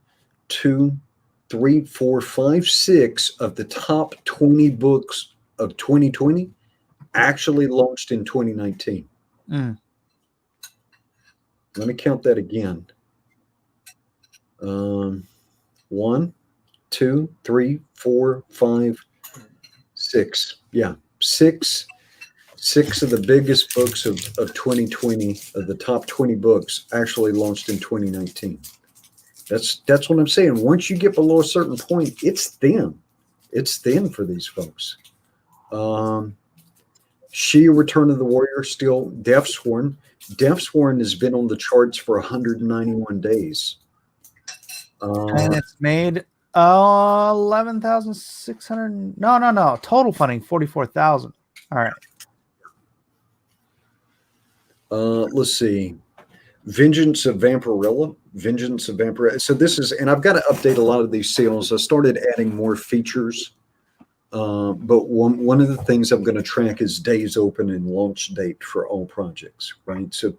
2, 3, 4, 5, 6 of the top 20 books of 2020 actually launched in 2019. Mm. Let me count that again. 1, 2, 3, 4, 5, 6. Yeah, six of the biggest books of 2020, of the top 20 books, actually launched in 2019. That's what I'm saying. Once you get below a certain point, it's thin. It's thin for these folks. She, Return of the Warrior, still Deathsworn. Deathsworn has been on the charts for 191 days. And it's made 11,600. No. Total funding 44,000. All right. Let's see. Vengeance of Vampirella. So this is, and I've got to update a lot of these sales. I started adding more features. But one of the things I'm going to track is days open and launch date for all projects, right? So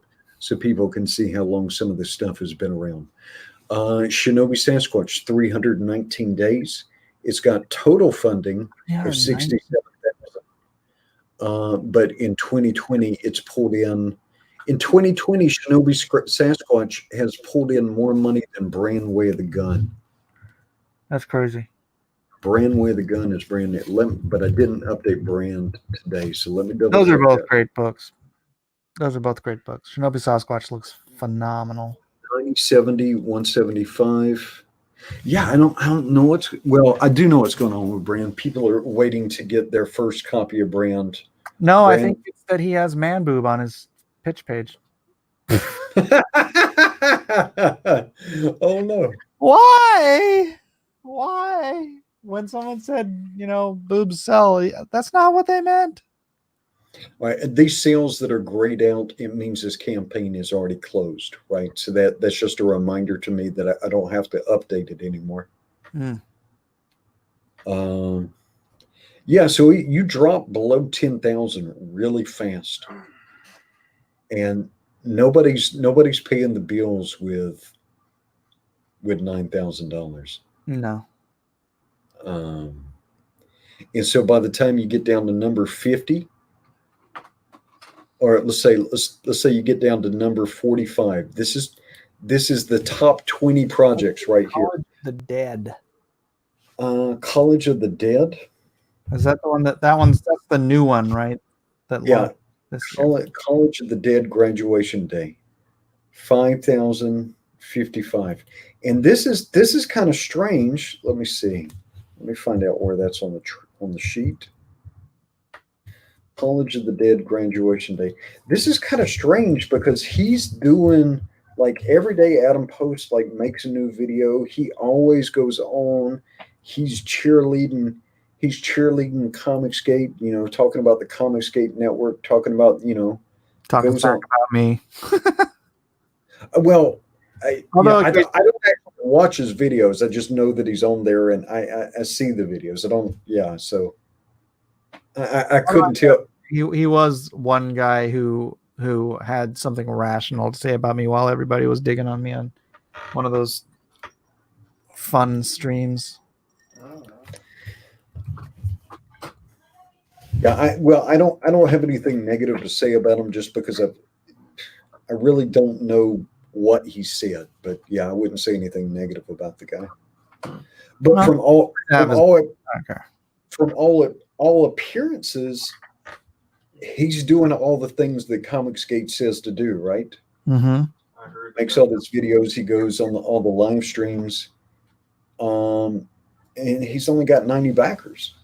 people can see how long some of this stuff has been around. Shinobi Sasquatch, 319 days. It's got total funding of 67,000. But in 2020, it's pulled in. In 2020, Shinobi Sasquatch has pulled in more money than Brand Way of the Gun. That's crazy. Brand Way of the Gun is brand new, but I didn't update Brand today, so let me double. Those are both great books. Shinobi Sasquatch looks phenomenal. 9070, 175. Yeah, I don't know what's, well, I do know what's going on with Brand. People are waiting to get their first copy of Brand. No, I think it's that he has man boob on his pitch page. Oh no. Why? When someone said, boobs sell, that's not what they meant. Right. These sales that are grayed out, it means this campaign is already closed, right? So that's just a reminder to me that I don't have to update it anymore. Yeah, so you drop below 10,000 really fast, and nobody's paying the bills with $9,000. No. And so by the time you get down to number 50, or let's say you get down to number 45, this is the top 20 projects right here. College of the Dead. College of the Dead. Is that the one that's the new one, right? Yeah. College of the Dead graduation day. 5,055. And this is kind of strange. Let me see. Let me find out where that's on the sheet. College of the Dead graduation day. This is kind of strange because he's doing, like, every day Adam posts, like, makes a new video. He always goes on. He's cheerleading Comicsgate, talking about the Comicsgate network, talking about, talking about me. Well, I don't actually watch his videos. I just know that he's on there, and I see the videos. So I couldn't tell. He was one guy who had something rational to say about me while everybody was digging on me on one of those fun streams. Yeah, I don't have anything negative to say about him just because I really don't know what he said, but yeah, I wouldn't say anything negative about the guy. But from all appearances, he's doing all the things that Comicsgate says to do, right? Mm-hmm. Makes all these videos. He goes on all the live streams, and he's only got 90 backers.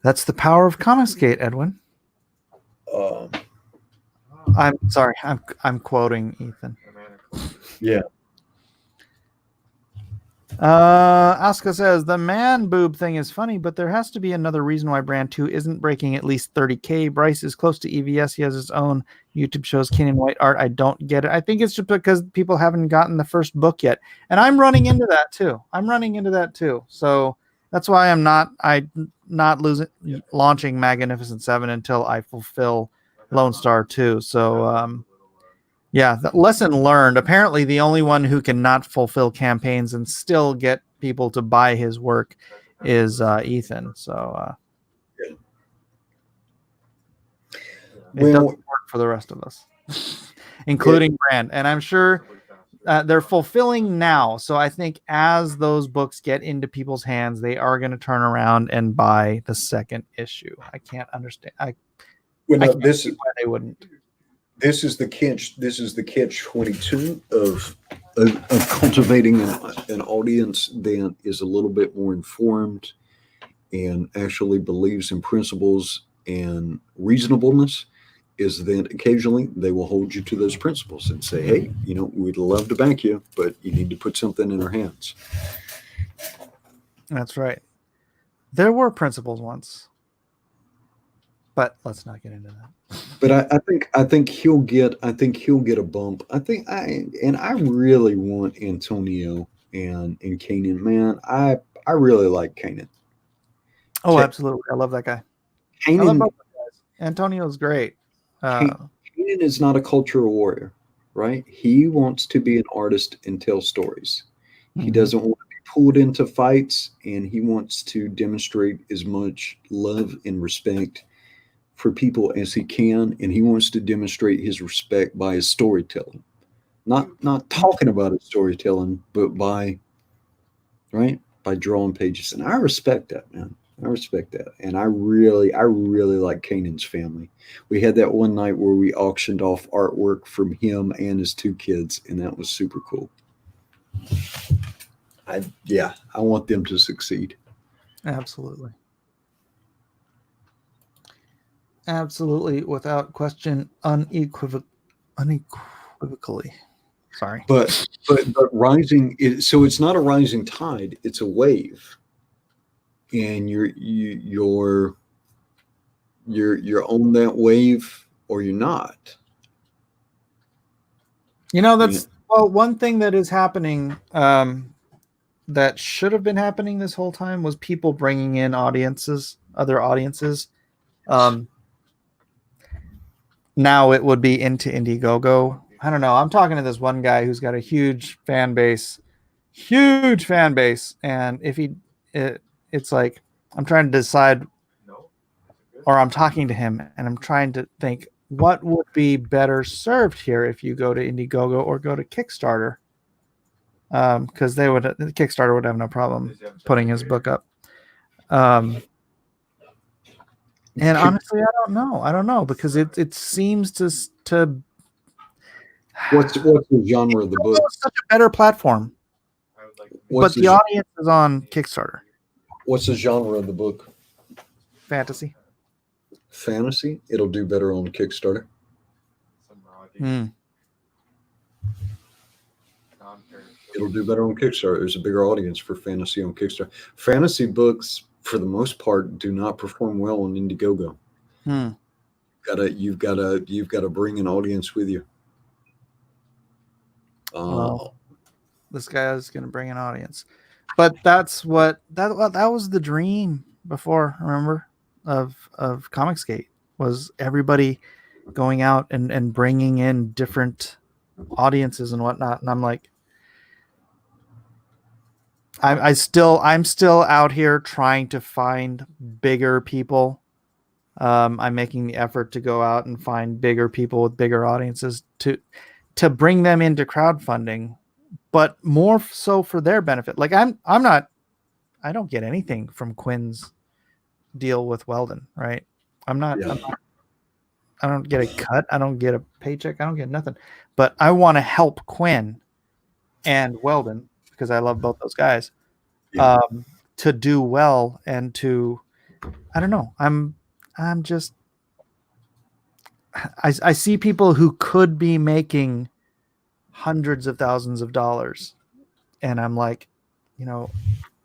That's the power of Comicsgate, Edwin. I'm sorry. I'm quoting Ethan. Yeah. Asuka says the man boob thing is funny, but there has to be another reason why Brand 2 isn't breaking at least 30K. Bryce is close to EVS. He has his own YouTube shows, King and White art. I don't get it. I think it's just because people haven't gotten the first book yet. And I'm running into that too. So That's why I'm not launching Magnificent Seven until I fulfill Lone Star 2. So yeah, the lesson learned. Apparently, the only one who can not fulfill campaigns and still get people to buy his work is Ethan. So it doesn't work for the rest of us, including Brand. And I'm sure they're fulfilling now. So I think as those books get into people's hands, they are going to turn around and buy the second issue. I can't understand. I can't see why they wouldn't. This is the catch. This is the catch 22 of cultivating an audience that is a little bit more informed and actually believes in principles and reasonableness. Is that occasionally they will hold you to those principles and say, "Hey, we'd love to back you, but you need to put something in our hands." That's right. There were principles once, but let's not get into that. But I think he'll get a bump. I really want Antonio and Kanan. Man, I really like Kanan. Oh, absolutely. I love that guy. I love both guys. Antonio's great. Kanan is not a cultural warrior, right? He wants to be an artist and tell stories. He doesn't want to be pulled into fights, and he wants to demonstrate as much love and respect for people as he can, and he wants to demonstrate his respect by his storytelling. Not talking about his storytelling, but by drawing pages. And I respect that, man. I respect that. And I really like Kanan's family. We had that one night where we auctioned off artwork from him and his two kids, and that was super cool. I want them to succeed. Absolutely. Absolutely, without question, unequivocally. Sorry. But rising so it's not a rising tide, it's a wave. And you're on that wave or you're not. That's one thing that is happening that should have been happening this whole time was people bringing in other audiences. Now it would be into Indiegogo. I don't know. I'm talking to this one guy who's got a huge fan base, and it's like I'm trying to decide, or I'm talking to him and I'm trying to think what would be better served here if you go to Indiegogo or go to Kickstarter, because Kickstarter would have no problem putting his book up. And honestly, I don't know because it seems to What's the genre of the book? It's such a better platform, but the audience is on Kickstarter. What's the genre of the book? Fantasy. Fantasy? It'll do better on Kickstarter. It'll do better on Kickstarter. There's a bigger audience for fantasy on Kickstarter. Fantasy books, for the most part, do not perform well on Indiegogo. You've got to bring an audience with you. Well, this guy is going to bring an audience, but that was the dream before. Remember of Comicsgate was everybody going out and bringing in different audiences and whatnot. And I'm like, I'm still out here trying to find bigger people. I'm making the effort to go out and find bigger people with bigger audiences to bring them into crowdfunding, but more so for their benefit. Like I don't get anything from Quinn's deal with Weldon, right? I don't get a cut. I don't get a paycheck. I don't get nothing, but I want to help Quinn and Weldon because I love both those guys to do well and to, I don't know. I'm just, I see people who could be making hundreds of thousands of dollars. And I'm like,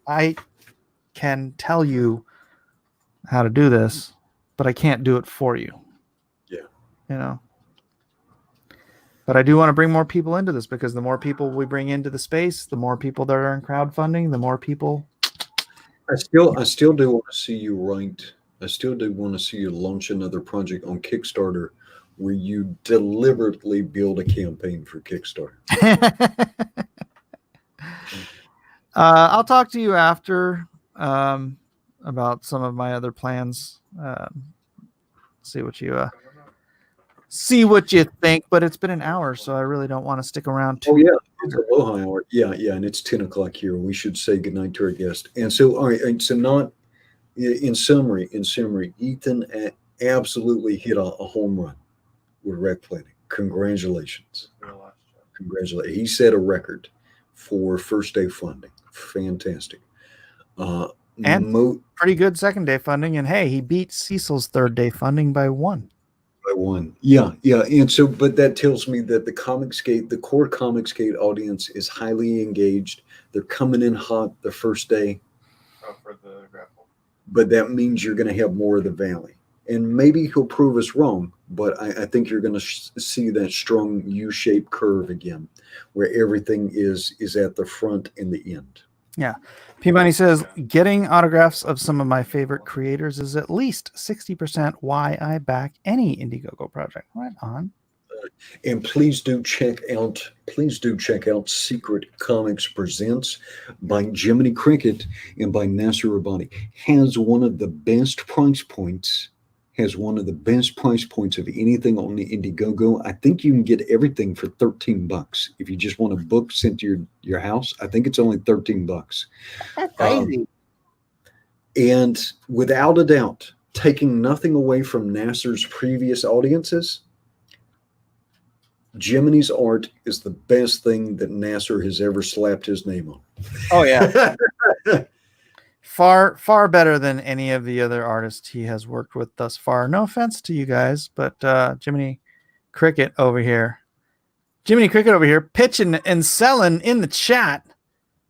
I can tell you how to do this, but I can't do it for you. Yeah. But I do want to bring more people into this because the more people we bring into the space, the more people that are in crowdfunding, the more people I still do want to see you write. I still do want to see you launch another project on Kickstarter where you deliberately build a campaign for Kickstarter. I'll talk to you after about some of my other plans. See what you think. But it's been an hour, so I really don't want to stick around too. Oh yeah, it's Aloha hour. Yeah, and it's 10 o'clock here. We should say goodnight to our guest. And so, all right, and so not in summary, Ethan absolutely hit a home run with rec planning. Congratulations. Congratulations. He set a record for first day funding. Fantastic. And pretty good second day funding. And hey, he beat Cecil's third day funding by one. Yeah. And so, but that tells me that the core Comicsgate audience is highly engaged. They're coming in hot the first day. For the grapple. But that means you're going to have more of the Valley. And maybe he'll prove us wrong, but I think you're going to see that strong U-shaped curve again, where everything is at the front and the end. Yeah. P-Money says, getting autographs of some of my favorite creators is at least 60% why I back any Indiegogo project. Right on. And please do check out Secret Comics Presents by Jiminy Cricket and by Nasser Rabbani. Has one of the best price points of anything on the Indiegogo. I think you can get everything for $13 if you just want a book sent to your house. I think it's only $13. That's crazy. And without a doubt, taking nothing away from Nasser's previous audiences, Jiminy's art is the best thing that Nasser has ever slapped his name on. Oh yeah. Far better than any of the other artists he has worked with thus far. No offense to you guys, but Jiminy Cricket over here pitching and selling in the chat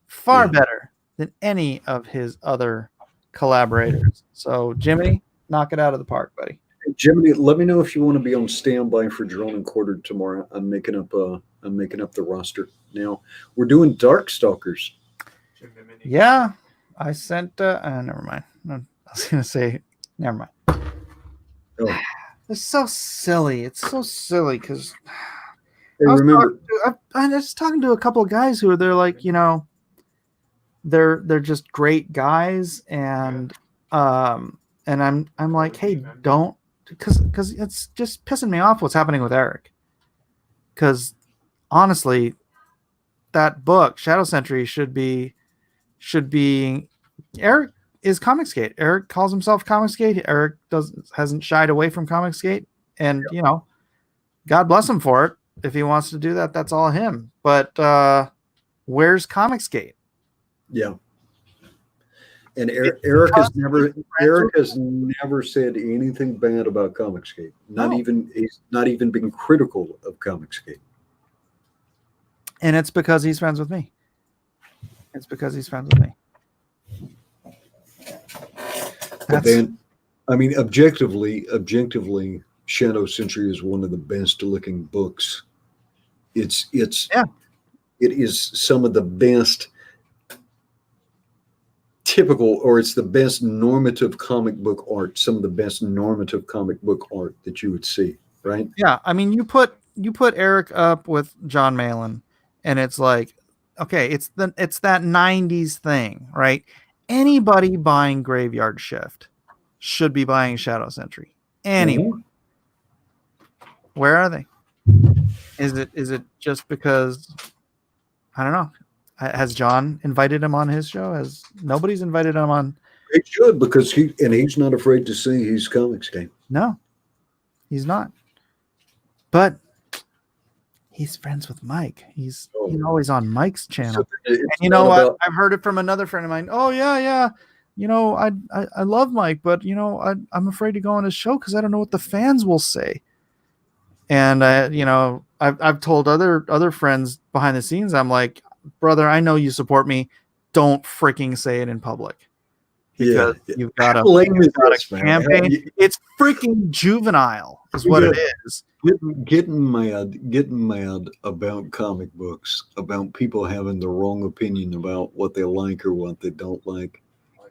far better than any of his other collaborators. So Jiminy, knock it out of the park, buddy. Jiminy, let me know if you want to be on standby for Drone and Quartered tomorrow. I'm making up the roster now. We're doing Darkstalkers. Yeah. I sent never mind. I was gonna say never mind. Oh. It's so silly. It's so silly because I was talking to a couple of guys who they're like, they're just great guys, and I'm like, hey, don't, because it's just pissing me off what's happening with Eric. Because honestly, that book Shadow Sentry should be Eric is Comicsgate. Eric calls himself Comicsgate. Eric hasn't shied away from Comicsgate, and God bless him for it. If he wants to do that, that's all him. But where's Comicsgate? Yeah. And Eric has never said anything bad about Comicsgate. He's not even been critical of Comicsgate. And it's because he's friends with me. But then, I mean, objectively, Shadow Sentry is one of the best looking books. It is some of the best typical, or it's the best normative comic book art, some of the best normative comic book art that you would see, right? Yeah, I mean, you put Eric up with John Malin, and it's like, okay, it's that 90s thing, right? Anybody buying Graveyard Shift should be buying Shadow Sentry. Anyone. Mm-hmm. Where are they? Is it just because, I don't know. Has John invited him on his show? Nobody's invited him on? He should, because he's not afraid to say he's Comicsgate. No, he's not. But he's friends with Mike. He's always on Mike's channel. And you know what? I've heard it from another friend of mine. Oh yeah. I love Mike, but I'm afraid to go on his show because I don't know what the fans will say. And I've told other friends behind the scenes, I'm like, brother, I know you support me. Don't freaking say it in public. Because you've got a campaign. It's freaking juvenile, is what it is. Getting mad about comic books, about people having the wrong opinion about what they like or what they don't like.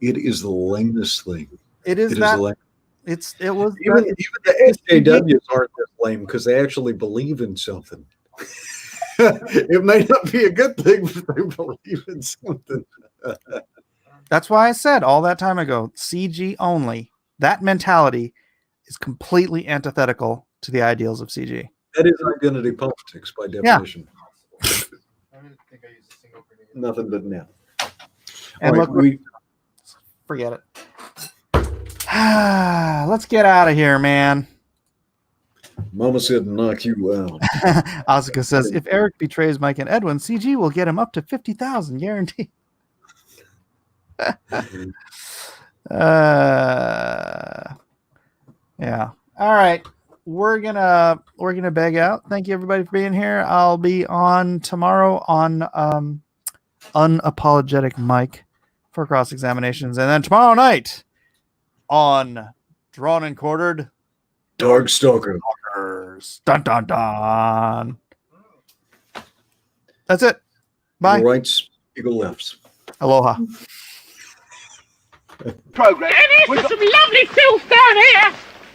It is the lamest thing. It is It is that. the lame. It was Even that- the SJWs aren't this lame because they actually believe in something. It may not be a good thing, but they believe in something. That's why I said all that time ago, CG only. That mentality is completely antithetical to the ideals of CG. That is identity politics by definition. I don't think I used a single grenade. Nothing but now. And All right, look, forget it. Let's get out of here, man. Mama said knock you out. Asuka says, if Eric betrays Mike and Edwin, CG will get him up to 50,000 guaranteed. Yeah. All right. We're gonna beg out. Thank you everybody for being here. I'll be on tomorrow on Unapologetic Mike for cross examinations, and then tomorrow night on Drawn and Quartered Darkstalker. Dun dun dun. That's it. Bye. Eagle rights, eagle lefts. Aloha. Progress. And there's some lovely filth down here.